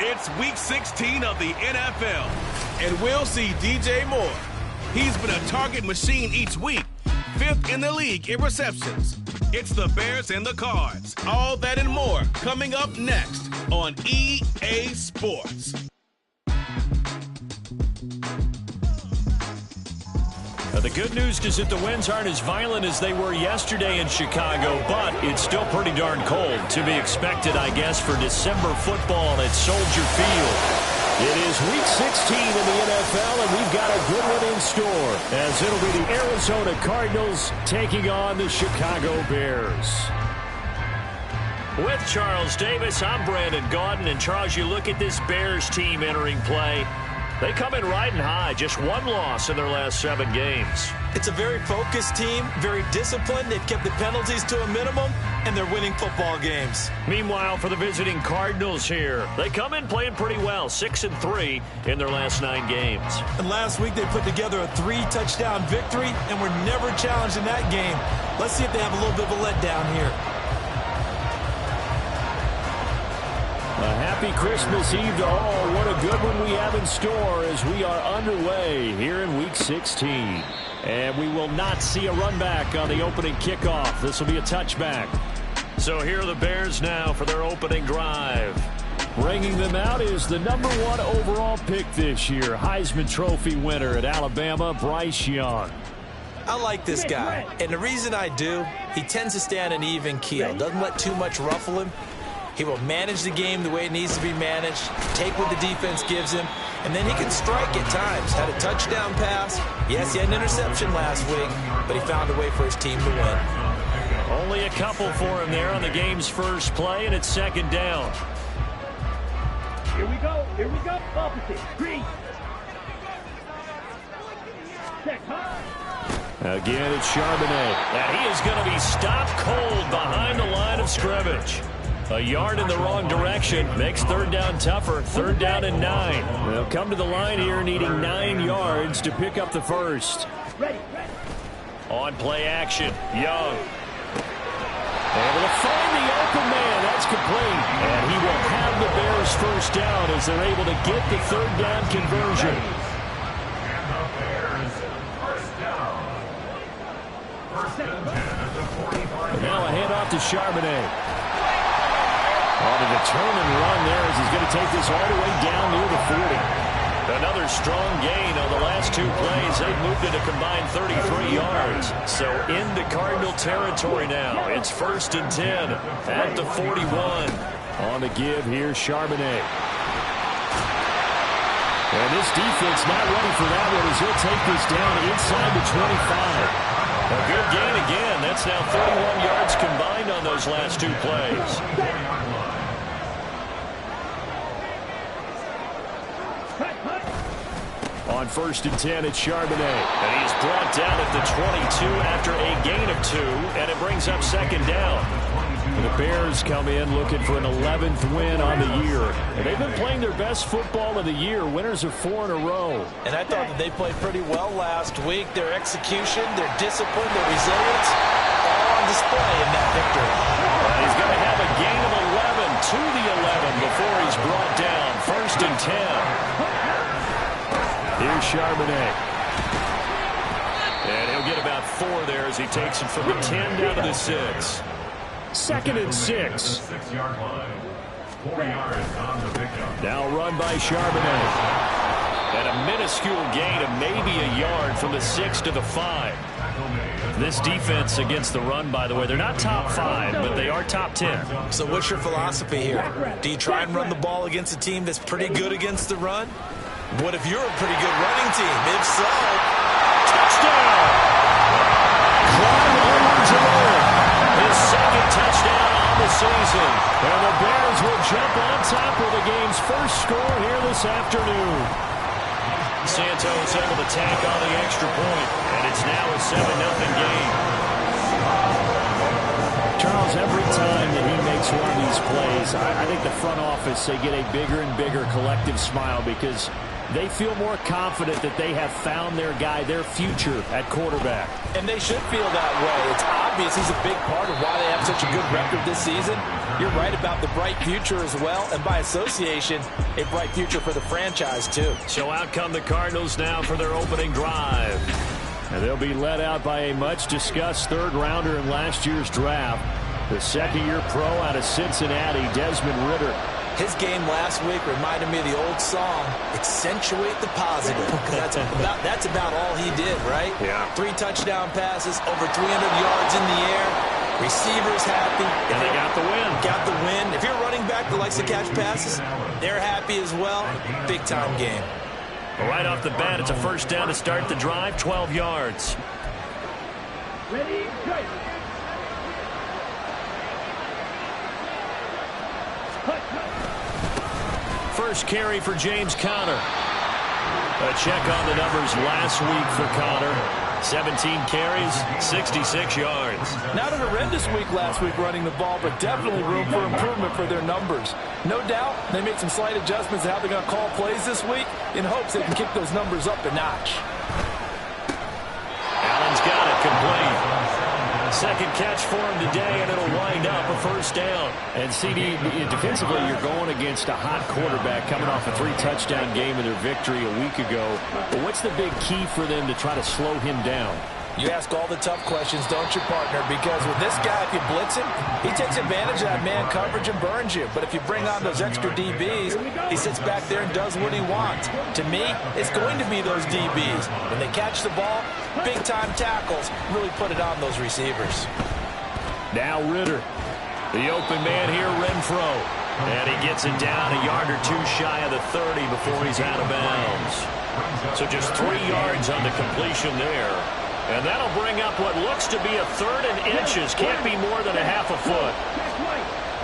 It's Week 16 of the NFL, and we'll see DJ Moore. He's been a target machine each week, 5th in the league in receptions. It's the Bears and the Cards. All that and more coming up next on EA Sports. The good news is that the winds aren't as violent as they were yesterday in Chicago, but it's still pretty darn cold. To be expected, I guess, for December football at Soldier Field. It is Week 16 in the NFL, and we've got a good one in store, as it'll be the Arizona Cardinals taking on the Chicago Bears. With Charles Davis, I'm Brandon Gaudin, and Charles, you look at this Bears team entering play. They come in riding high, just one loss in their last 7 games. It's a very focused team, very disciplined. They've kept the penalties to a minimum, and they're winning football games. Meanwhile, for the visiting Cardinals here, they come in playing pretty well, 6-3 in their last 9 games. And last week they put together a 3-touchdown victory, and were never challenged in that game. Let's see if they have a little bit of a letdown here. A happy Christmas Eve to all. What a good one we have in store as we are underway here in Week 16. And we will not see a run back on the opening kickoff. This will be a touchback. So here are the Bears now for their opening drive. Bringing them out is the #1 overall pick this year, Heisman Trophy winner at Alabama, Bryce Young. I like this guy, and the reason I do, he tends to stay on an even keel. Doesn't let too much ruffle him. He will manage the game the way it needs to be managed, take what the defense gives him, and then he can strike at times. Had a touchdown pass. Yes, he had an interception last week, but he found a way for his team to win. Only a couple for him there on the game's first play, and it's 2nd down. Here we go. Here we go. Opposite. Green. Check. Again, it's Charbonnet. And he is going to be stopped cold behind the line of scrimmage. A yard in the wrong direction makes 3rd down tougher. 3rd down and 9. They'll come to the line here needing 9 yards to pick up the first. Ready. On play action, Young. Able to find the open man. That's complete. And he will have the Bears first down as they're able to get the 3rd down conversion. And the Bears first down. 1st and 10 at the 45. Now a handoff to Charbonnet. On a determined run there as he's going to take this all the way down near the 40. Another strong gain on the last 2 plays. They've moved it a combined 33 yards. So into Cardinal territory now. It's 1st and 10 at the 41. On the give here, Charbonnet. And this defense not ready for that one as he'll take this down inside the 25. A good gain again. That's now 31 yards combined on those last 2 plays. On 1st and 10, it's Charbonnet. And he's brought down at the 22 after a gain of 2, and it brings up 2nd down. The Bears come in looking for an 11th win on the year. And they've been playing their best football of the year. Winners of 4 in a row. And I thought that they played pretty well last week. Their execution, their discipline, their resilience, all on display in that victory. He's going to have a gain of 11 to the 11 before he's brought down. 1st and 10. Here's Charbonnet. And he'll get about 4 there as he takes it from the 10 down to the 6. 2nd and 6. 6-yard line. 4 yards on the pickup. Now run by Charbonnet. And a minuscule gain of maybe a yard from the 6 to the 5. This defense against the run, by the way, they're not top 5, but they are top 10. So what's your philosophy here? Do you try and run the ball against a team that's pretty good against the run? What if you're a pretty good running team? If so, touchdown! Clyde Edwards-Helaire, his 2nd touchdown on the season. And the Bears will jump on top of the game's first score here this afternoon. Santos able to tack on the extra point, and it's now a 7-0 game. Charles, every time that he makes one of these plays, I think the front office, they get a bigger and bigger collective smile because they feel more confident that they have found their guy, their future at quarterback. And they should feel that way. It's obvious he's a big part of why they have such a good record this season. You're right about the bright future as well, and by association, a bright future for the franchise too. So out come the Cardinals now for their opening drive. And they'll be led out by a much-discussed third-rounder in last year's draft, the second-year pro out of Cincinnati, Desmond Ridder. His game last week reminded me of the old song, accentuate the positive. That's about all he did, right? Yeah. 3 touchdown passes, over 300 yards in the air. Receivers happy. And they got the win. Got the win. If you're running back that likes to catch passes, they're happy as well. Big-time game. Well, right off the bat, it's a first down to start the drive, 12 yards. Ready, go. First carry for James Conner. A check on the numbers last week for Conner. 17 carries, 66 yards. Not a horrendous week last week running the ball, but definitely room for improvement for their numbers. No doubt they made some slight adjustments to how they're going to call plays this week in hopes they can kick those numbers up a notch. Allen's got it, complete. Second catch for him today, and it'll wind up a first down. And CD, defensively, you're going against a hot quarterback coming off a 3-touchdown game in their victory a week ago. But what's the big key for them to try to slow him down? You ask all the tough questions, don't you, partner? Because with this guy, if you blitz him, he takes advantage of that man coverage and burns you. But if you bring on those extra DBs, he sits back there and does what he wants. To me, it's going to be those DBs. When they catch the ball, big-time tackles really put it on those receivers. Now Ridder. The open man here, Renfro. And he gets it down a yard or two shy of the 30 before he's out of bounds. So just 3 yards on the completion there. And that'll bring up what looks to be a 3rd and inches. Can't be more than a half a foot.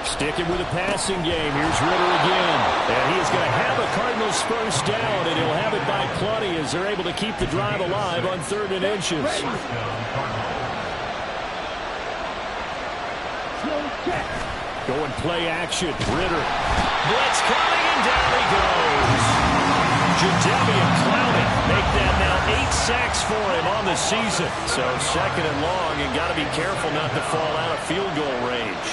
Sticking with the passing game. Here's Ridder again. And he is going to have a Cardinals first down, and he'll have it by plenty as they're able to keep the drive alive on 3rd and inches. Going play action. Ridder. Blitz coming, and down he goes. Jadeveon Clowney make that now 8 sacks for him on the season. So 2nd and long, and got to be careful not to fall out of field goal range.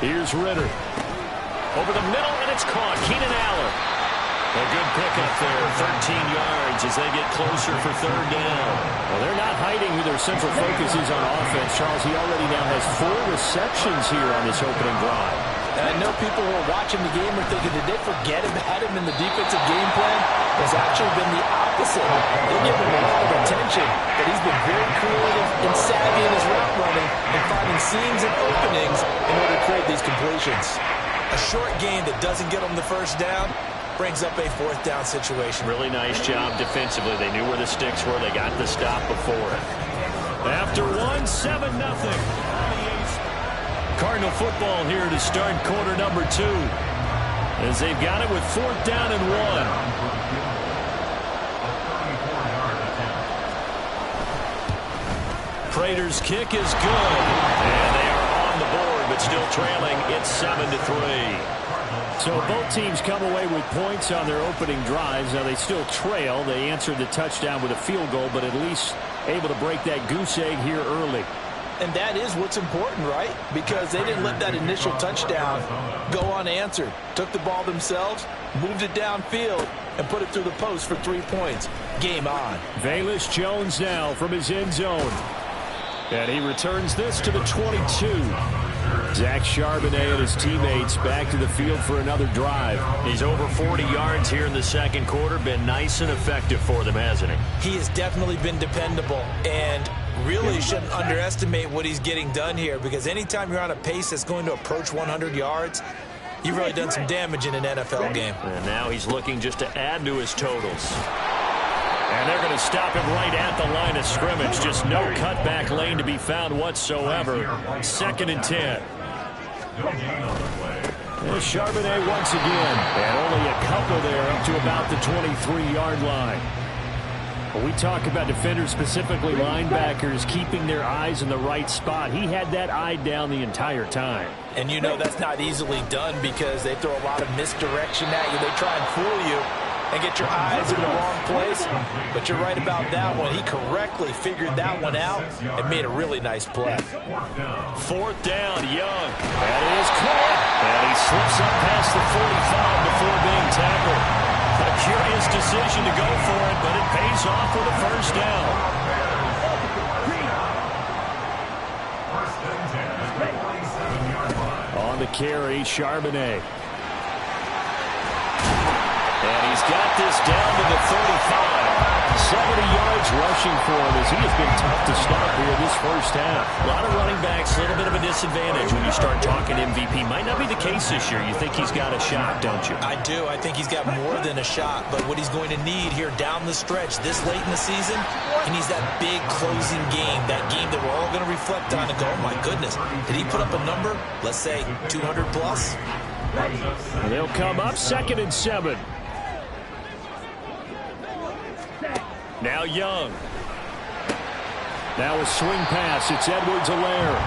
Here's Ridder. Over the middle, and it's caught. Keenan Allen. A good pickup there, 13 yards as they get closer for 3rd down. Well, they're not hiding who their central focus is on offense. Charles, he already now has 4 receptions here on this opening drive. And I know people who are watching the game are thinking, did they forget about him in the defensive game plan? It's actually been the opposite. They give him a lot of attention, but he's been very creative and savvy in his route running and finding seams and openings in order to create these completions. A short game that doesn't get him the first down brings up a 4th down situation. Really nice job defensively. They knew where the sticks were. They got the stop before it. After 1, 7-0. Cardinal football here to start quarter number 2. As they've got it with 4th down and 1. Prater's kick is good. And they are on the board, but still trailing. It's 7-3. So both teams come away with points on their opening drives. Now they still trail. They answered the touchdown with a field goal, but at least able to break that goose egg here early. And that is what's important, right? Because they didn't let that initial touchdown go unanswered. Took the ball themselves, moved it downfield, and put it through the post for 3 points. Game on. Velus Jones now from his end zone. And he returns this to the 22. Zach Charbonnet and his teammates back to the field for another drive. He's over 40 yards here in the second quarter. Been nice and effective for them, hasn't he? He has definitely been dependable, and really shouldn't underestimate what he's getting done here, because anytime you're on a pace that's going to approach 100 yards, you've really done some damage in an NFL game. And now he's looking just to add to his totals. And they're going to stop him right at the line of scrimmage. Just no cutback lane to be found whatsoever. 2nd and 10. There's Charbonnet once again. And only a couple there up to about the 23-yard line. When we talk about defenders, specifically linebackers, keeping their eyes in the right spot, he had that eye down the entire time. And you know that's not easily done because they throw a lot of misdirection at you. They try and fool you and get your eyes in the wrong place. But you're right about that one. He correctly figured that one out and made a really nice play. 4th down, Young. That is caught. And he slips up past the 45 before being tackled. A curious decision to go for it, but it pays off with a 1st down. On the carry, Charbonnet. And he's got this down to the 35. 70 yards rushing for him as he has been tough to stop here this 1st half. A lot of running backs, a little bit of a disadvantage when you start talking MVP. Might not be the case this year. You think he's got a shot, don't you? I do. I think he's got more than a shot. But what he's going to need here down the stretch this late in the season, he needs that big closing game, that game that we're all going to reflect on and go, oh, my goodness, did he put up a number, let's say 200 plus? They'll come up 2nd and 7. Now Young. Now a swing pass. It's Edwards-Helaire.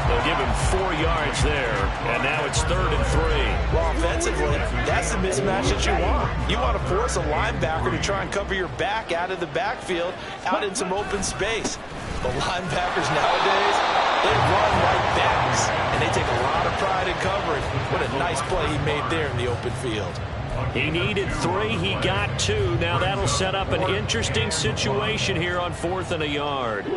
They'll give him 4 yards there. And now it's 3rd and 3. Well, offensively, that's the mismatch that you want. You want to force a linebacker to try and cover your back out of the backfield, out in some open space. But linebackers nowadays, they run like backs, and they take a lot of pride in coverage. What a nice play he made there in the open field. He needed 3. He got 2. Now that'll set up an interesting situation here on 4th and a yard.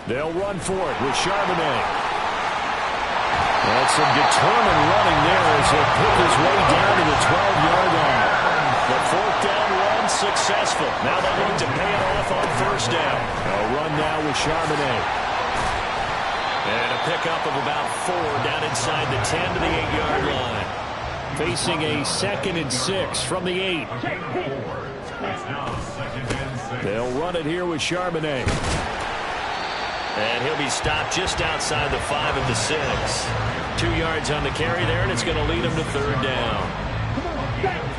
They'll run for it with Charbonnet. That's some determined running there as he'll pick his way down to the 12-yard line. The 4th down run successful. Now they look to pay it off on 1st down. A run now with Charbonnet. And a pickup of about 4 down inside the 10 to the 8-yard line. Facing a 2nd and 6 from the 8. They'll run it here with Charbonnet. And he'll be stopped just outside the 5 at the 6. 2 yards on the carry there, and it's going to lead him to 3rd down.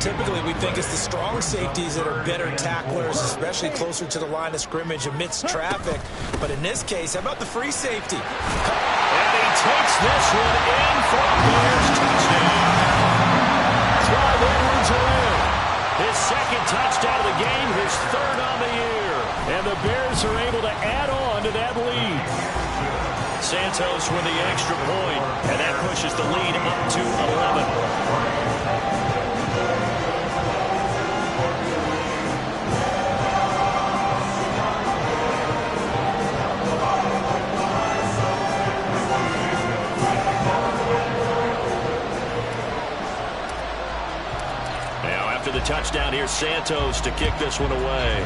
Typically, we think it's the strong safeties that are better tacklers, especially closer to the line of scrimmage amidst traffic. But in this case, how about the free safety? And he takes this one in for a Bears touchdown. Clyde Edwards-Helaire. His 2nd touchdown of the game, his 3rd on the year. And the Bears are able to add on to that lead. Santos with the extra point, and that pushes the lead up to 11. The touchdown here, Santos to kick this one away.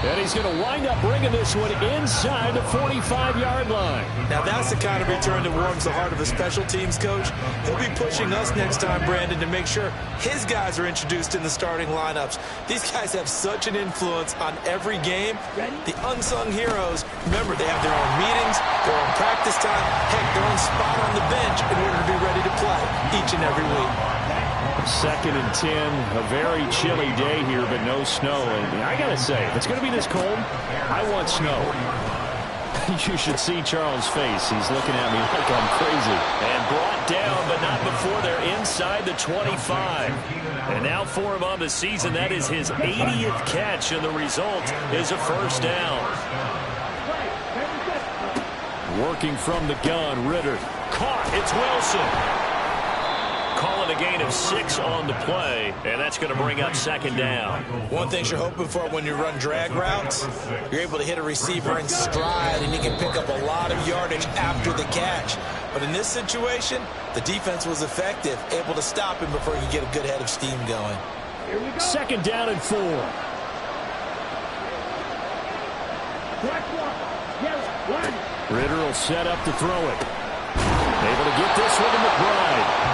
And he's going to wind up bringing this one inside the 45-yard line. Now that's the kind of return that warms the heart of a special teams coach. He'll be pushing us next time, Brandon, to make sure his guys are introduced in the starting lineups. These guys have such an influence on every game. The unsung heroes, remember, they have their own meetings, their own practice time, heck, their own spot on the bench in order to be ready to play each and every week. 2nd and 10, a very chilly day here, but no snow. And I got to say, if it's going to be this cold, I want snow. You should see Charles' face. He's looking at me like I'm crazy. And brought down, but not before they're inside the 25. And now for him on the season, that is his 80th catch, and the result is a 1st down. Working from the gun, Ritter. Caught, it's Wilson. Calling a gain of 6 on the play, and that's going to bring up 2nd down. One thing you're hoping for when you run drag routes, you're able to hit a receiver in stride, and you can pick up a lot of yardage after the catch. But in this situation, the defense was effective, able to stop him before he could get a good head of steam going. 2nd down and 4. Ritter will set up to throw it. Able to get this one to McBride.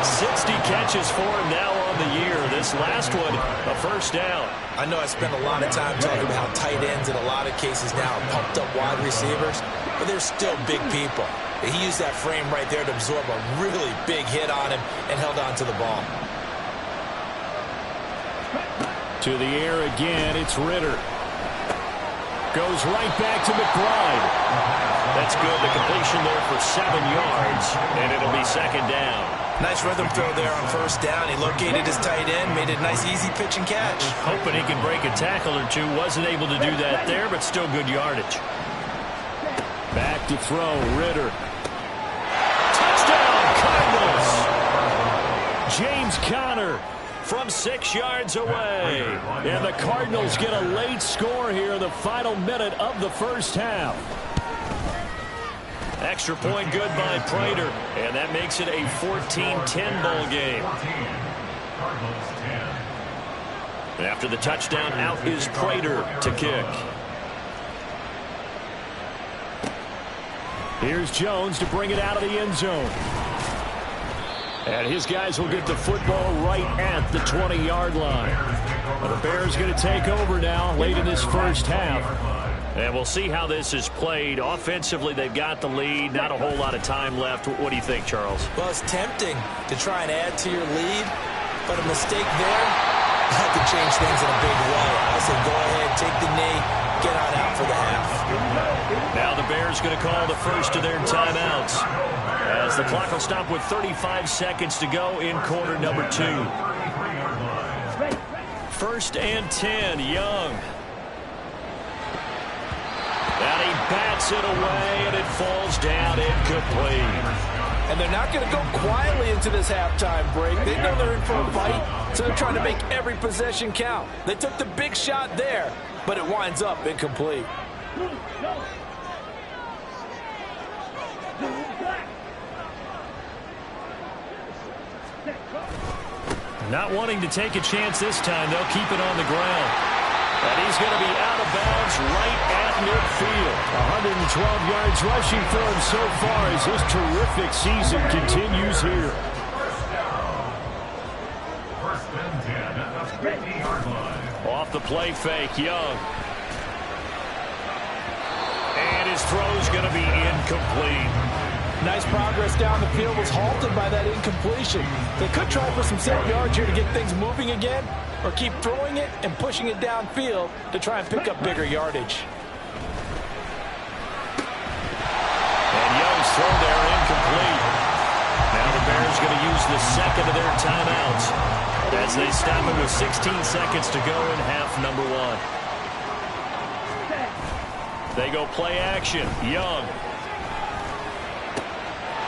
60 catches for him now on the year. This last one, a 1st down. I know I spent a lot of time talking about how tight ends in a lot of cases now are pumped up wide receivers, but they're still big people. He used that frame right there to absorb a really big hit on him and held on to the ball. To the air again, it's Ritter. Goes right back to McBride. That's good. The completion there for 7 yards, and it'll be second down. Nice rhythm throw there on first down. He located his tight end, made it a nice, easy pitch and catch. Hoping he can break a tackle or two. Wasn't able to do that there, but still good yardage. Back to throw, Ritter. Touchdown, Cardinals! James Conner From 6 yards away. And the Cardinals get a late score here in the final minute of the first half. Extra point good by Prater, and that makes it a 14-10 ball game. After the touchdown, out is Prater to kick. Here's Jones to bring it out of the end zone. And his guys will get the football right at the 20-yard line. Well, the Bears going to take over now late in this first half. And we'll see how this is played. Offensively, they've got the lead. Not a whole lot of time left. What do you think, Charles? Well, it's tempting to try and add to your lead, but a mistake there could change things in a big way. I say go ahead, take the knee, get on out for the half. Now the Bears going to call the first of their timeouts, as the clock will stop with 35 seconds to go in quarter number 2. First and 10, Young. And he bats it away, and it falls down incomplete. And they're not going to go quietly into this halftime break. They know they're in for a fight, so they're trying to make every possession count. They took the big shot there, but it winds up incomplete. Not wanting to take a chance this time, they'll keep it on the ground. And he's going to be out of bounds right at midfield. 112 yards rushing for him so far as his terrific season continues here. First and 10 at the 50-yard line. Off the play fake, Young. And his throw's going to be incomplete. Nice progress down the field, was halted by that incompletion. They could try for some 7 yards here to get things moving again, or keep throwing it and pushing it downfield to try and pick up bigger yardage. And Young's throw there incomplete. Now the Bears going to use the second of their timeouts as they stop it with 16 seconds to go in half number 1. They go play action. Young.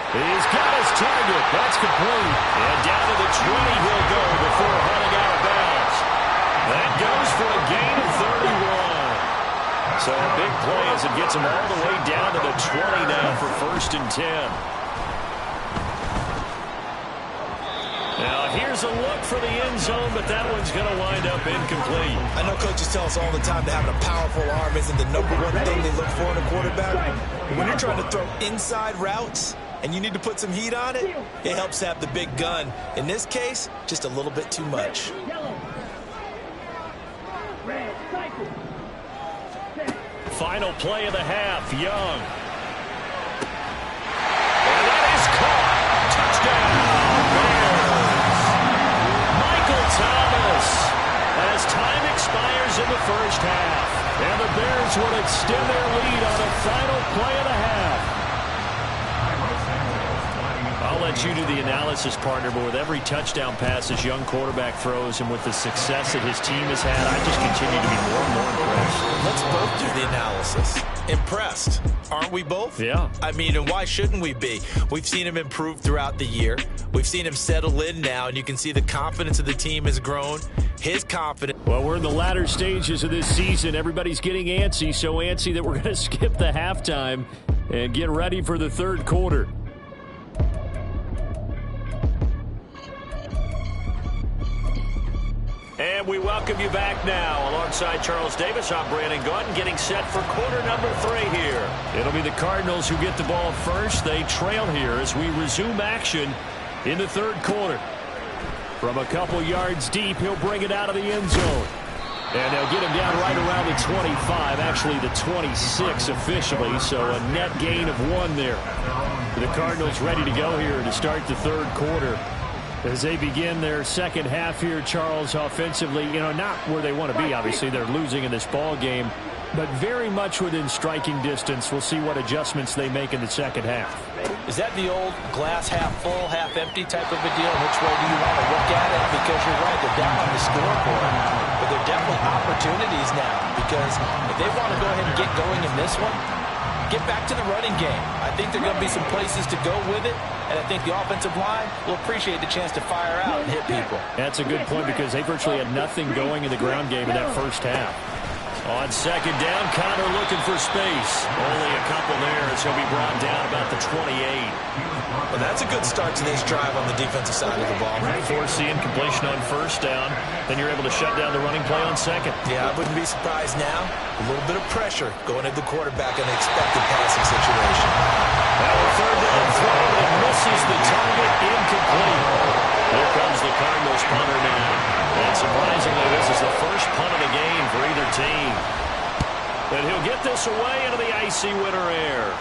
He's got his target. That's complete. And down to the 20 he'll go before heading out of bounds. That goes for a gain of 31. So a big play as it gets him all the way down to the 20 now for first and 10. Now here's a look for the end zone, but that one's going to wind up incomplete. I know coaches tell us all the time that having a powerful arm isn't the number one thing they look for in a quarterback. But when you're trying to throw inside routes and you need to put some heat on it, it helps have the big gun. In this case, just a little bit too much. Final play of the half, Young. And that is caught. Touchdown, Bears. Michael Thomas, as time expires in the first half. And the Bears will extend their lead on the final play of the half. I'll let you do the analysis, partner, but with every touchdown pass this young quarterback throws and with the success that his team has had, I just continue to be more and more impressed. Let's both do the analysis. Impressed. Aren't we both? Yeah. I mean, and why shouldn't we be? We've seen him improve throughout the year. We've seen him settle in now, and you can see the confidence of the team has grown. His confidence. Well, we're in the latter stages of this season. Everybody's getting antsy, so antsy that we're going to skip the halftime and get ready for the third quarter. And we welcome you back now. Alongside Charles Davis, I'm Brandon Gaudin, getting set for quarter number 3 here. It'll be the Cardinals who get the ball first. They trail here as we resume action in the third quarter. From a couple yards deep, he'll bring it out of the end zone. And they'll get him down right around the 25, actually the 26 officially, so a net gain of 1 there. The Cardinals ready to go here to start the third quarter. As they begin their second half here, Charles, offensively, not where they want to be. Obviously, they're losing in this ball game, but very much within striking distance. We'll see what adjustments they make in the second half. Is that the old glass half full, half empty type of a deal? Which way do you want to look at it? Because you're right, they're down on the scoreboard, but there are definitely opportunities now, because if they want to go ahead and get going in this one, get back to the running game. I think there are going to be some places to go with it, and I think the offensive line will appreciate the chance to fire out and hit people. That's a good point, because they virtually had nothing going in the ground game in that first half. On second down, Connor looking for space. Only a couple there as he'll be brought down about the 28. Well, that's a good start to this drive on the defensive side of the ball. Force the incompletion on first down. Then you're able to shut down the running play on second. Yeah, I wouldn't be surprised now. A little bit of pressure going at the quarterback in the expected passing situation. Now a third down throw that misses the target, incomplete. Here comes the Cardinals punter now. And surprisingly, this is the first punt of the game for either team. And he'll get this away into the icy winter air.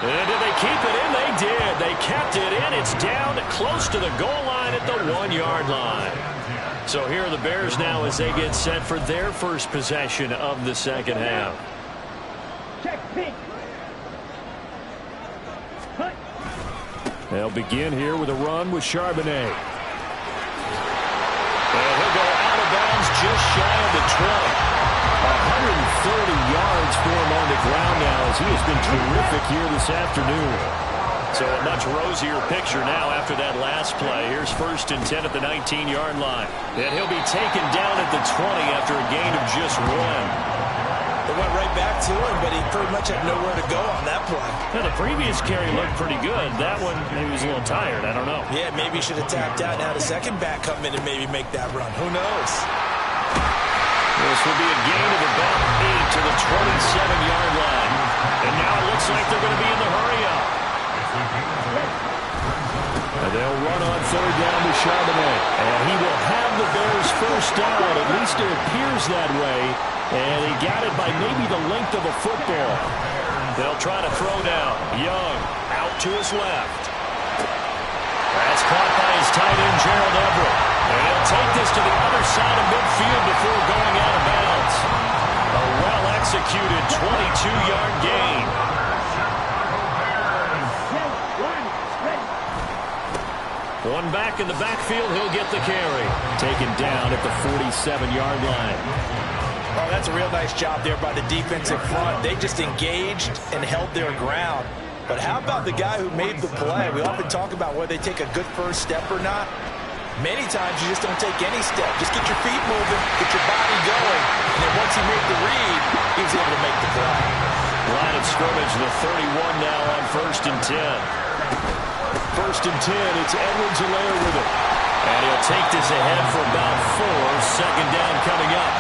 And did they keep it in? They did. They kept it in. It's down close to the goal line at the 1-yard line. So here are the Bears now as they get set for their first possession of the second half. Check pink. Cut. They'll begin here with a run with Charbonnet. And he'll go out of bounds just shy of the 20. 130 yards for him on the ground now as he has been terrific here this afternoon. So a much rosier picture now after that last play. Here's 1st and 10 at the 19-yard line. And he'll be taken down at the 20 after a gain of just 1. They went right back to him, but he pretty much had nowhere to go on that play. Now, the previous carry looked pretty good. That one, maybe he was a little tired. I don't know. Yeah, maybe he should have tapped out and had a second back come in and maybe make that run. Who knows? This will be a gain of about 8 to the 27-yard line. And now it looks like they're going to be in the hurry-up. And they'll run on third down to Charbonnet. And he will have the Bears first down. At least it appears that way. And he got it by maybe the length of a football. They'll try to throw down. Young out to his left. That's caught by his tight end, Gerald Everett. And he'll take this to the other side of midfield before going out of bounds. A well-executed 22-yard gain. One back in the backfield, he'll get the carry. Taken down at the 47-yard line. Oh, that's a real nice job there by the defensive front. They just engaged and held their ground. But how about the guy who made the play? We often talk about whether they take a good first step or not. Many times you just don't take any step. Just get your feet moving, get your body going, and then once he made the read, he was able to make the play. Line of scrimmage, the 31 now on 1st and 10. 1st and 10, it's Edwards-Helaire with it. And he'll take this ahead for about 4. Second down coming up.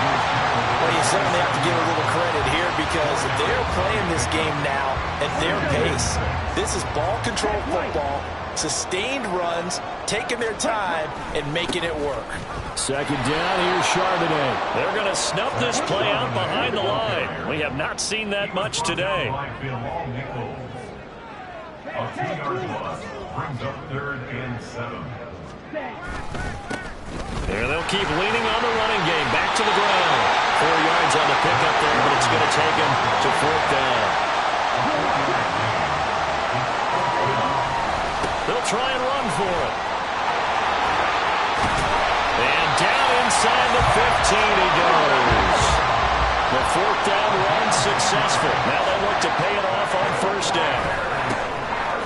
Well, you certainly have to give a little credit here because they're playing this game now at their pace. This is ball control football, sustained runs, taking their time, and making it work. Second down, here's Charbonnet. They're going to snuff this play out behind the line. We have not seen that much today. A 2-yard loss brings up 3rd and 7. There they'll keep leaning on the running game. Back to the ground. 4 yards on the pickup there, but it's going to take him to 4th down. They'll try and run for it. And down inside the 15 he goes. The 4th down run successful. Now they look to pay it off on 1st down.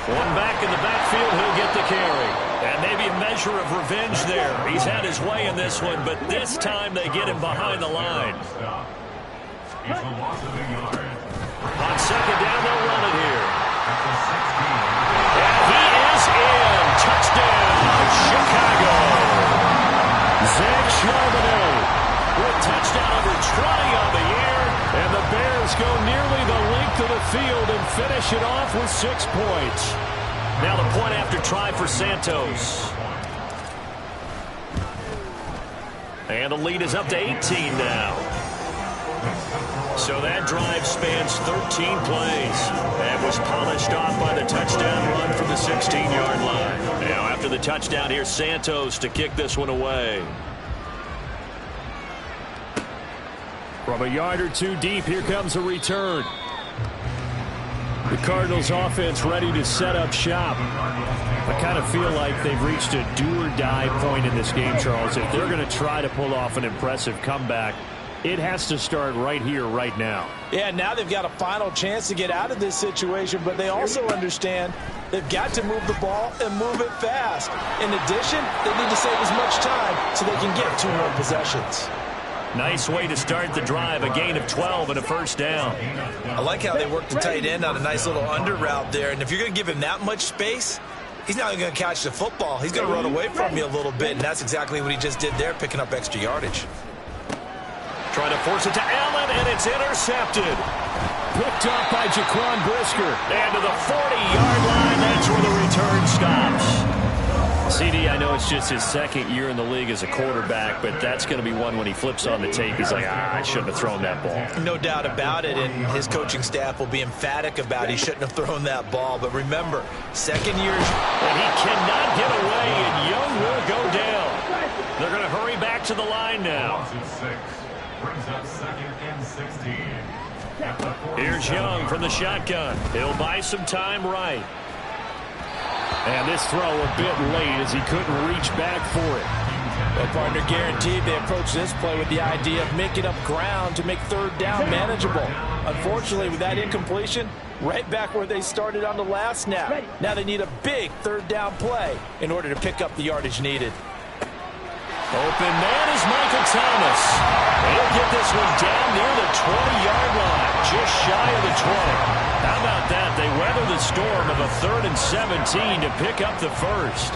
One back in the backfield, he'll get the carry. And maybe a measure of revenge there. He's had his way in this one, but this time they get him behind the line. It's a loss of a yard. On second down, they'll run it here. And he is in. Touchdown, Chicago. Zach Charbonnet with touchdown over 20 on the year. And the Bears go nearly the length of the field and finish it off with 6 points. Now the point after try for Santos. And the lead is up to 18 now. So that drive spans 13 plays and was polished off by the touchdown run from the 16-yard line. Now after the touchdown, here's Santos to kick this one away. From a yard or two deep, here comes a return. The Cardinals offense ready to set up shop. I kind of feel like they've reached a do-or-die point in this game, Charles. If they're going to try to pull off an impressive comeback, it has to start right here, right now. Yeah, now they've got a final chance to get out of this situation, but they also understand they've got to move the ball and move it fast. In addition, they need to save as much time so they can get 2 more possessions. Nice way to start the drive, a gain of 12 and a first down. I like how they work the tight end on a nice little under route there, and if you're going to give him that much space, he's not going to catch the football. He's going to run away from you a little bit, and that's exactly what he just did there, picking up extra yardage. Trying to force it to Allen, and it's intercepted. Picked up by Jaquan Brisker. And to the 40-yard line, that's where the return stops. CD, I know it's just his second year in the league as a quarterback, but that's going to be one when he flips on the tape. He's like, I shouldn't have thrown that ball. No doubt about it, and his coaching staff will be emphatic about he shouldn't have thrown that ball. But remember, second year. And he cannot get away, and Young will go down. They're going to hurry back to the line now. Brings up 2nd and 16. Here's Young from the shotgun. He'll buy some time right. And this throw a bit late as he couldn't reach back for it. Well, partner, guaranteed they approach this play with the idea of making up ground to make 3rd down manageable. Unfortunately, with that incompletion, right back where they started on the last snap. Now they need a big 3rd down play in order to pick up the yardage needed. Open man is Michael Thomas. He'll get this one down near the 20-yard line, just shy of the 20. How about that? They weather the storm of a 3rd and 17 to pick up the first.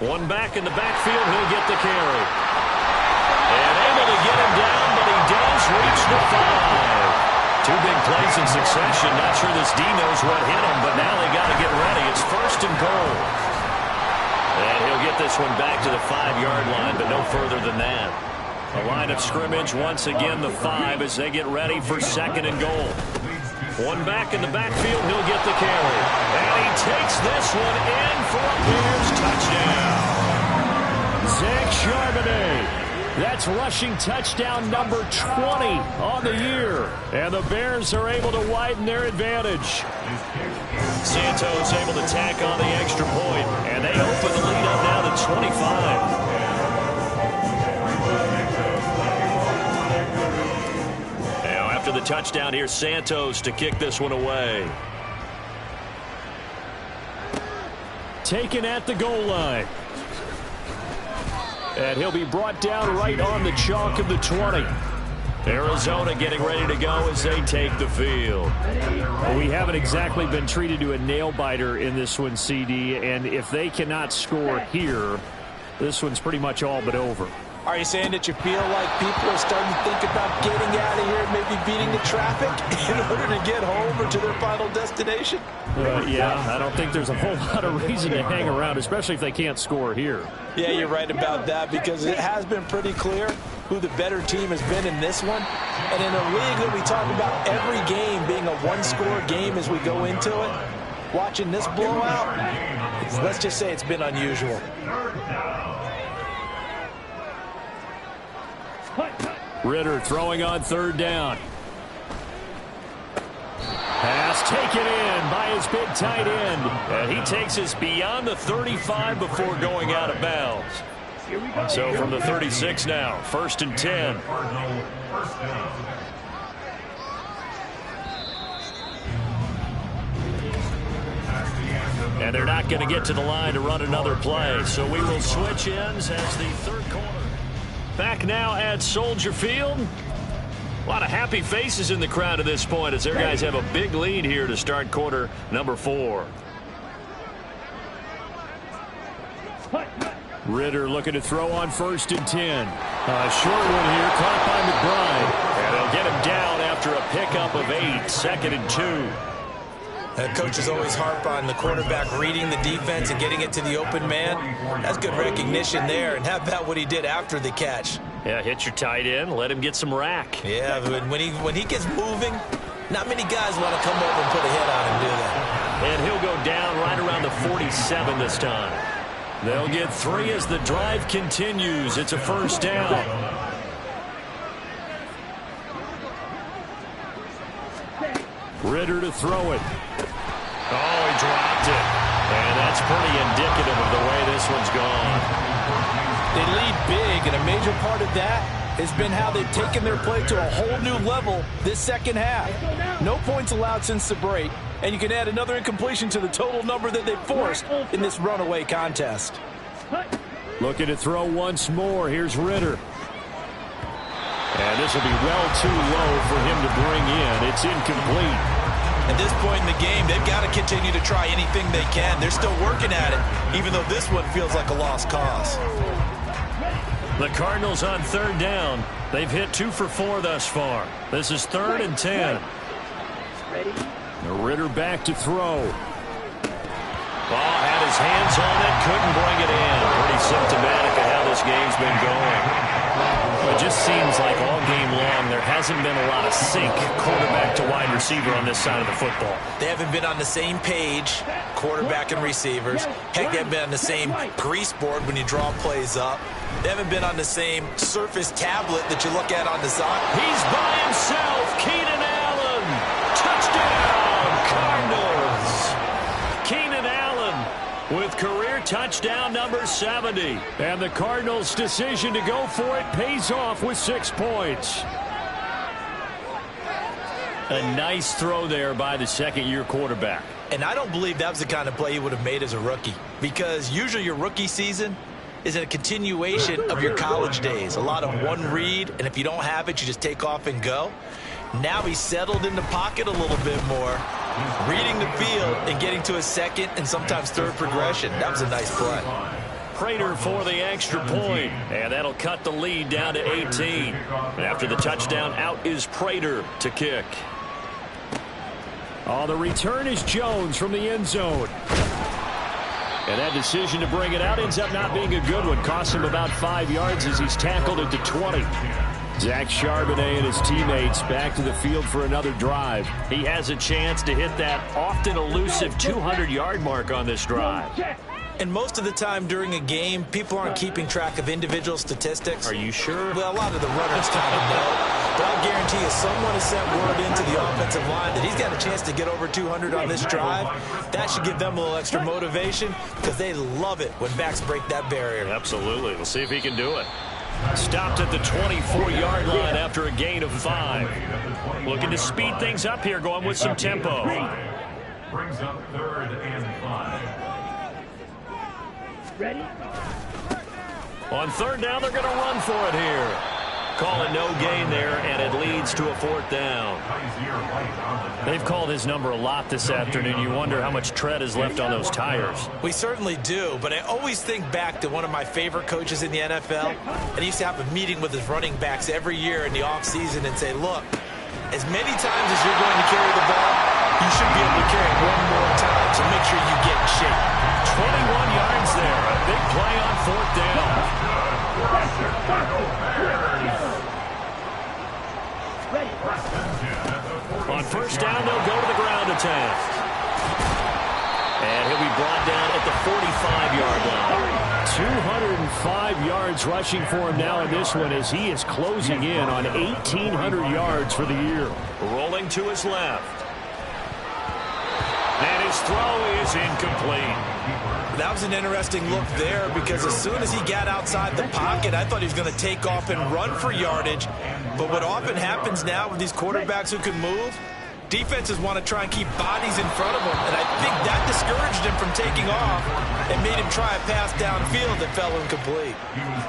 One back in the backfield, he'll get the carry. And able to get him down, but he does reach the 5. 2 big plays in succession. Not sure this D knows what hit him, but now they got to get ready. It's 1st and goal. And he'll get this one back to the 5-yard line, but no further than that. A line of scrimmage, once again the 5 as they get ready for 2nd and goal. One back in the backfield, he'll get the carry. And he takes this one in for a Bears touchdown. Zach Charbonnet. That's rushing touchdown number 20 on the year. And the Bears are able to widen their advantage. Santos able to tack on the extra point. And they open the lead up now to 25. Now after the touchdown, here's Santos to kick this one away. Taken at the goal line. And he'll be brought down right on the chalk of the 20. Arizona getting ready to go as they take the field. Well, we haven't exactly been treated to a nail-biter in this one, CD. And if they cannot score here, this one's pretty much all but over. Are you saying that you feel like people are starting to think about getting out of here and maybe beating the traffic in order to get home or to their final destination? Yeah, I don't think there's a whole lot of reason to hang around, especially if they can't score here. Yeah, you're right about that because it has been pretty clear who the better team has been in this one. And in a league that we talk about every game being a one-score game as we go into it, watching this blowout, let's just say it's been unusual. Ritter throwing on 3rd down. Pass taken in by his big tight end. And he takes us beyond the 35 before going out of bounds. So from the 36 now, 1st and 10. And they're not going to get to the line to run another play. So we will switch ends as the 3rd quarter. Back now at Soldier Field. A lot of happy faces in the crowd at this point as their guys have a big lead here to start quarter number 4. Ritter looking to throw on 1st and 10. A short one here caught by McBride. And they'll get him down after a pickup of 8. 2nd and 2. Coaches always harp on the quarterback reading the defense and getting it to the open man. That's good recognition there. And how about what he did after the catch? Yeah, hit your tight end, let him get some rack. Yeah, when he gets moving, not many guys want to come over and put a hit on him, do they? And he'll go down right around the 47 this time. They'll get 3 as the drive continues. It's a first down. Ritter to throw it. Oh, he dropped it. And that's pretty indicative of the way this one's gone. They lead big, and a major part of that has been how they've taken their play to a whole new level this second half. No points allowed since the break, and you can add another incompletion to the total number that they've forced in this runaway contest. Looking to throw once more. Here's Ritter. And this will be well too low for him to bring in. It's incomplete. At this point in the game, they've got to continue to try anything they can. They're still working at it, even though this one feels like a lost cause. The Cardinals on third down. They've hit 2 for 4 thus far. This is 3rd and 10. The Ritter back to throw. Ball had his hands on it, couldn't bring it in. Pretty symptomatic of how this game's been going. It just seems like all game long there hasn't been a lot of sync quarterback to wide receiver on this side of the football. They haven't been on the same page, quarterback and receivers. Heck, they haven't been on the same grease board when you draw plays up. They haven't been on the same Surface tablet that you look at on the side. He's by himself. Keenan Allen. Touchdown, Cardinals. Keenan Allen with career touchdown number 70. And the Cardinals' decision to go for it pays off with 6 points. A nice throw there by the second-year quarterback. And I don't believe that was the kind of play he would have made as a rookie, because usually your rookie season is a continuation of your college days. A lot of one read, and if you don't have it, you just take off and go. Now he's settled in the pocket a little bit more, reading the field and getting to a second and sometimes third progression. That was a nice play. Prater for the extra point, and that'll cut the lead down to 18. And after the touchdown, out is Prater to kick. Oh, the return is Jones from the end zone. And that decision to bring it out ends up not being a good one. Costs him about 5 yards as he's tackled at the 20. Zach Charbonnet and his teammates back to the field for another drive. He has a chance to hit that often elusive 200-yard mark on this drive. And most of the time during a game, people aren't keeping track of individual statistics. Are you sure? Well, a lot of the runners kind of know. But I'll guarantee you someone has sent word into the offensive line that he's got a chance to get over 200 on this drive. That should give them a little extra motivation, because they love it when backs break that barrier. Absolutely. We'll see if he can do it. Stopped at the 24-yard line after a gain of 5. Looking to speed things up here, going with some tempo. Brings up 3rd and 5. Ready? On third down, they're going to run for it here. Calling no gain there, and it leads to a 4th down. They've called his number a lot this afternoon. You wonder how much tread is left on those tires. We certainly do, but I always think back to one of my favorite coaches in the NFL, and he used to have a meeting with his running backs every year in the offseason and say, look, as many times as you're going to carry the ball, you should be able to carry it one more time, so make sure you get in shape. 21 yards there. A big play on 4th down. On first down, they'll go to the ground attack. And he'll be brought down at the 45-yard line. 205 yards rushing for him now in this one as he is closing in on 1,800 yards for the year. Rolling to his left. And his throw is incomplete. That was an interesting look there, because as soon as he got outside the pocket, I thought he was going to take off and run for yardage. But what often happens now with these quarterbacks who can move, defenses want to try and keep bodies in front of them, and I think that discouraged him from taking off and made him try a pass downfield that fell incomplete.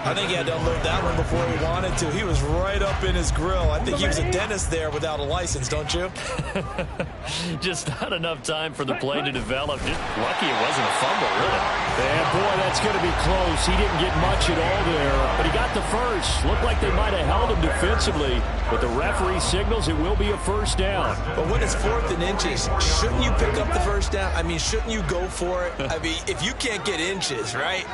I think he had to unload that one before he wanted to. He was right up in his grill. I think he was a dentist there without a license, don't you? Just not enough time for the play to develop. Just lucky it wasn't a fumble, really. And boy, that's going to be close. He didn't get much at all there, but he got the first. Looked like they might have held him defensively, but the referee signals it will be a first down. But when it's 4th and inches, shouldn't you pick up the first down? I mean, shouldn't you go for it? I mean, if you can't get inches, right,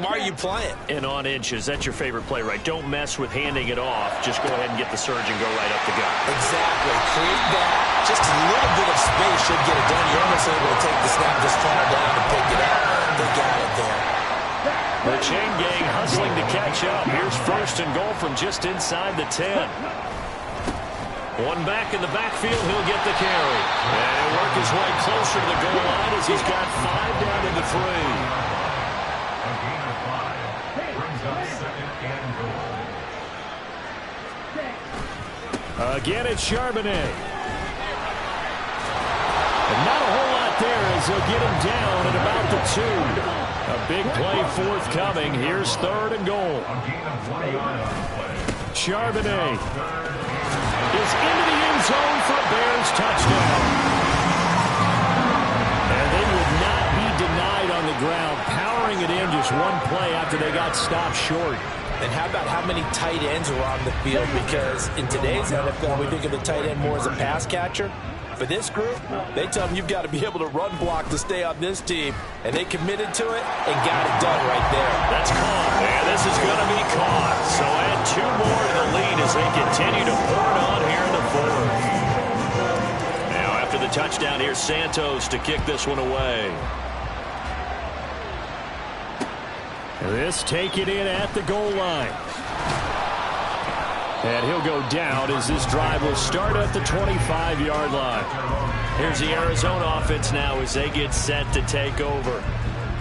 why are you playing? And on inches, that's your favorite play, right? Don't mess with handing it off. Just go ahead and get the surge and go right up the gut. Exactly. Create that. Just a little bit of space should get it done. You're almost able to take the snap, just fall down and pick it up. They got it there. The chain gang hustling to catch up. Here's 1st and goal from just inside the 10. One back in the backfield, he'll get the carry. And he'll work his way closer to the goal line as he's got 5 down to the 3. A gain of 5 brings up 2nd and goal. Again, it's Charbonnet. And not a whole lot there as they'll get him down at about the 2. A big play forthcoming. Here's 3rd and goal. A gain of 1 yard on the play. Charbonnet is into the end zone for a Bears touchdown. And they would not be denied on the ground, powering it in just one play after they got stopped short. And how about how many tight ends are on the field? Because in today's NFL, we think of the tight end more as a pass catcher. For this group, they tell them you've got to be able to run block to stay on this team. And they committed to it and got it done right there. That's caught. And this is going to be caught. So add 2 more to the lead as they continue to pour it on here in the 4th. Now after the touchdown, here's Santos to kick this one away. This taken in at the goal line. And he'll go down as this drive will start at the 25-yard line. Here's the Arizona offense now as they get set to take over.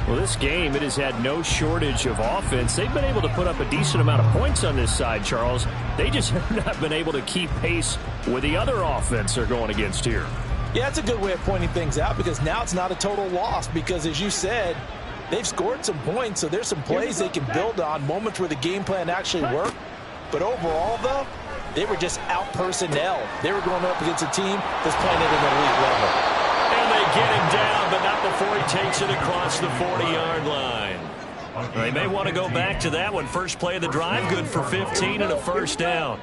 Well, this game, it has had no shortage of offense. They've been able to put up a decent amount of points on this side, Charles. They just have not been able to keep pace with the other offense they're going against here. Yeah, that's a good way of pointing things out because now it's not a total loss because, as you said, they've scored some points, so there's some plays they can build on, moments where the game plan actually worked. But overall, though, they were just out-personnel. They were going up against a team that's playing at an elite level. And they get him down, but not before he takes it across the 40-yard line. They may want to go back to that one. First play of the drive, good for 15 and a first down.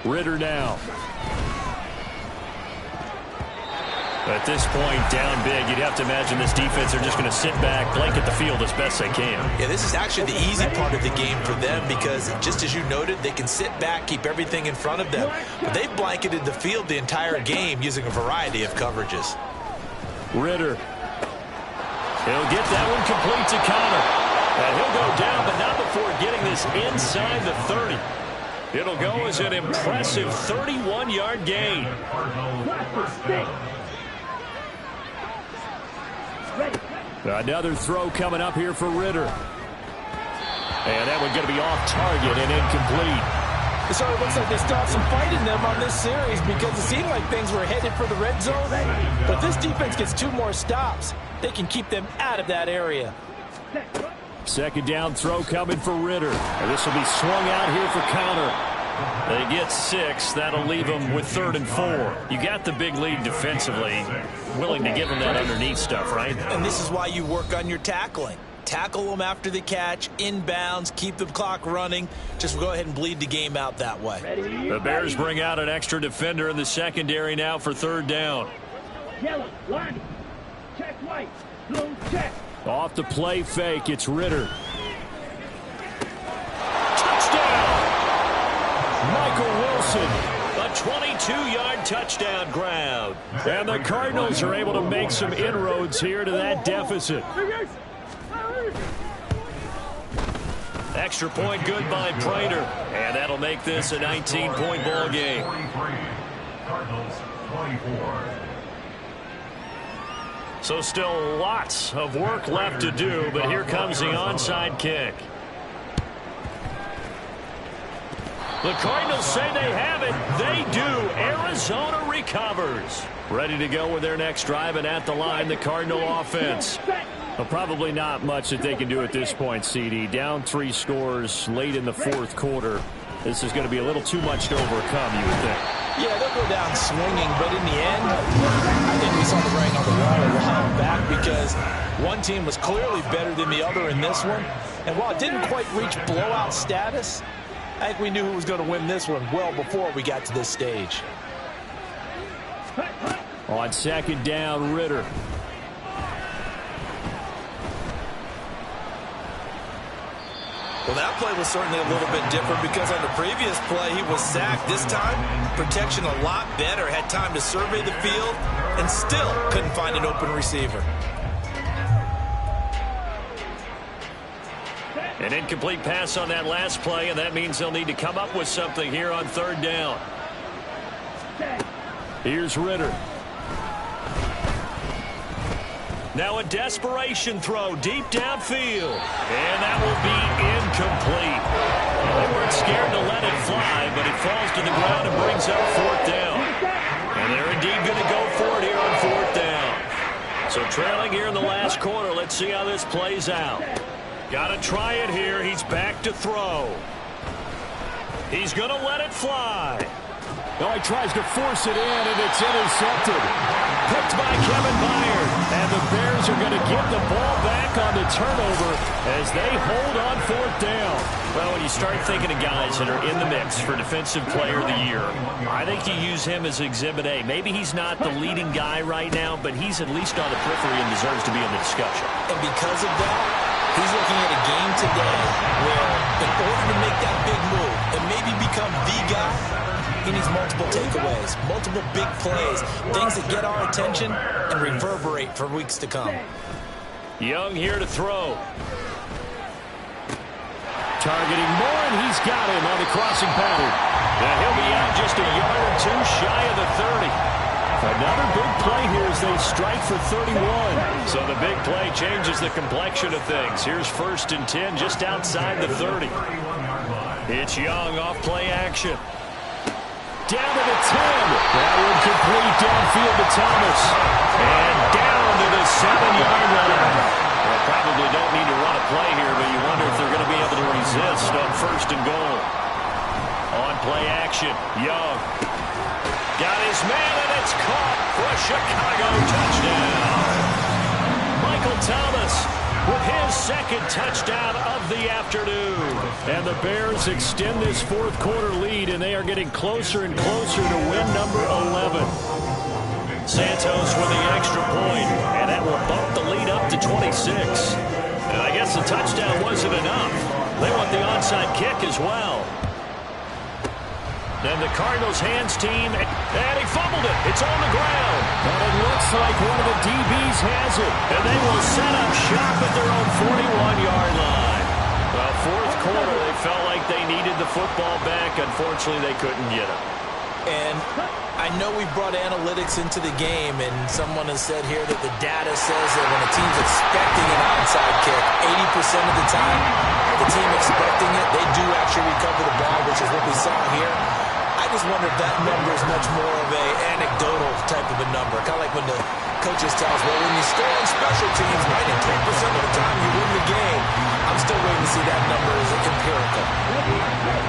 Ritter now. At this point, down big, you'd have to imagine this defense are just going to sit back, blanket the field as best they can. Yeah, this is actually the easy part of the game for them because, just as you noted, they can sit back, keep everything in front of them. But they've blanketed the field the entire game using a variety of coverages. Ritter. He'll get that one complete to Connor. And he'll go down, but not before getting this inside the 30. It'll go as an impressive 31-yard gain. Another throw coming up here for Ritter. And that one's going to be off target and incomplete. So it looks like they still have some fight in them on this series because it seemed like things were headed for the red zone. But if this defense gets 2 more stops, they can keep them out of that area. Second down throw coming for Ritter. And this will be swung out here for Connor. They get 6. That'll leave them with 3rd and 4. You got the big lead defensively. Willing to give them that underneath stuff, right? And this is why you work on your tackling. Tackle them after the catch, inbounds, keep the clock running. Just go ahead and bleed the game out that way. The Bears bring out an extra defender in the secondary now for 3rd down. Yellow, line, check white, blue, check. Off the play fake, it's Ritter. Michael Wilson, a 22-yard touchdown grab. And the Cardinals are able to make some inroads here to that deficit. Extra point good by Prater. And that'll make this a 19-point ball game. Cardinals 24. So still lots of work left to do, but here comes the onside kick. The Cardinals say they have it. They do. Arizona recovers. Ready to go with their next drive, and at the line, the Cardinal offense. Well, probably not much that they can do at this point, CD. Down 3 scores late in the 4th quarter. This is going to be a little too much to overcome, you would think. Yeah, they'll go down swinging, but in the end, I think we saw the writing on the wall a while back because one team was clearly better than the other in this one. And while it didn't quite reach blowout status, I think we knew who was going to win this one well before we got to this stage. On second down, Ritter. Well, that play was certainly a little bit different because on the previous play, he was sacked. This time, protection a lot better. Had time to survey the field and still couldn't find an open receiver. An incomplete pass on that last play, and that means they'll need to come up with something here on third down. Here's Ritter. Now a desperation throw deep downfield. And that will be incomplete. They weren't scared to let it fly, but it falls to the ground and brings up fourth down. And they're indeed going to go for it here on fourth down. So trailing here in the last quarter, let's see how this plays out. Got to try it here. He's back to throw. He's going to let it fly. Oh, he tries to force it in, and it's intercepted. Picked by Kevin Byard. And the Bears are going to get the ball back on the turnover as they hold on fourth down. Well, when you start thinking of guys that are in the mix for Defensive Player of the Year, I think you use him as Exhibit A. Maybe he's not the leading guy right now, but he's at least on the periphery and deserves to be in the discussion. And because of that, he's looking at a game today where in order to make that big move and maybe become the guy, he needs multiple takeaways, multiple big plays, things that get our attention and reverberate for weeks to come. Young here to throw. Targeting Moore, and he's got him on the crossing pattern. Now he'll be out just a yard or two shy of the 30. Another big play here as they strike for 31. So the big play changes the complexion of things. Here's 1st and 10 just outside the 30. It's Young off play action. Down to the 10. That one complete downfield to Thomas. And down to the 7-yard line. Well, probably don't need to run a play here, but you wonder if they're going to be able to resist on 1st and goal. On play action, Young. Got his man, and it's caught for a Chicago touchdown. Michael Thomas with his second touchdown of the afternoon. And the Bears extend this fourth quarter lead, and they are getting closer and closer to win number 11. Santos with the extra point, and that will bump the lead up to 26. And I guess the touchdown wasn't enough. They want the onside kick as well. Then the Cardinals hands team, and he fumbled it. It's on the ground. But it looks like one of the DBs has it. And they will set up shop at their own 41-yard line. Well, fourth quarter, they felt like they needed the football back. Unfortunately, they couldn't get it. And I know we brought analytics into the game, and someone has said here that the data says that when a team's expecting an onside kick, 80% of the time, the team expecting it, they do actually recover the ball, which is what we saw here. I just wonder if that number is much more of a anecdotal type of a number. Kind of like when the coaches tell us, well, when you score on special teams, 93% of the time you win the game. I'm still waiting to see that number as empirical.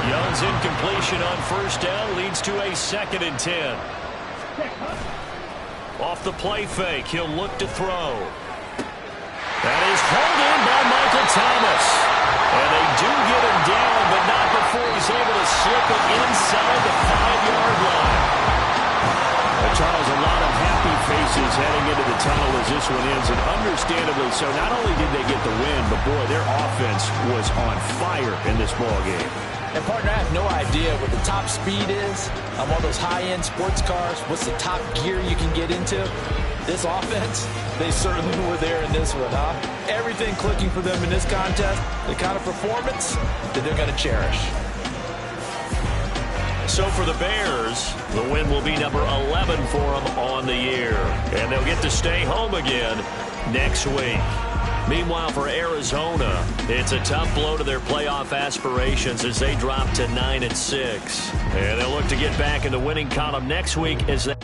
Young's incompletion on 1st down leads to a 2nd and 10. Off the play fake, he'll look to throw. That is hauled in by Michael Thomas. And they do get him down, but not before he's able to slip it inside the 5-yard line. Charles, a lot of happy faces heading into the tunnel as this one ends, and understandably so. Not only did they get the win, but boy, their offense was on fire in this ball game. And partner, I have no idea what the top speed is on all those high-end sports cars. What's the top gear you can get into? This offense, they certainly were there in this one, huh? Everything clicking for them in this contest, the kind of performance that they're going to cherish. So for the Bears, the win will be number 11 for them on the year. And they'll get to stay home again next week. Meanwhile, for Arizona, it's a tough blow to their playoff aspirations as they drop to 9-6. And they'll look to get back in the winning column next week as they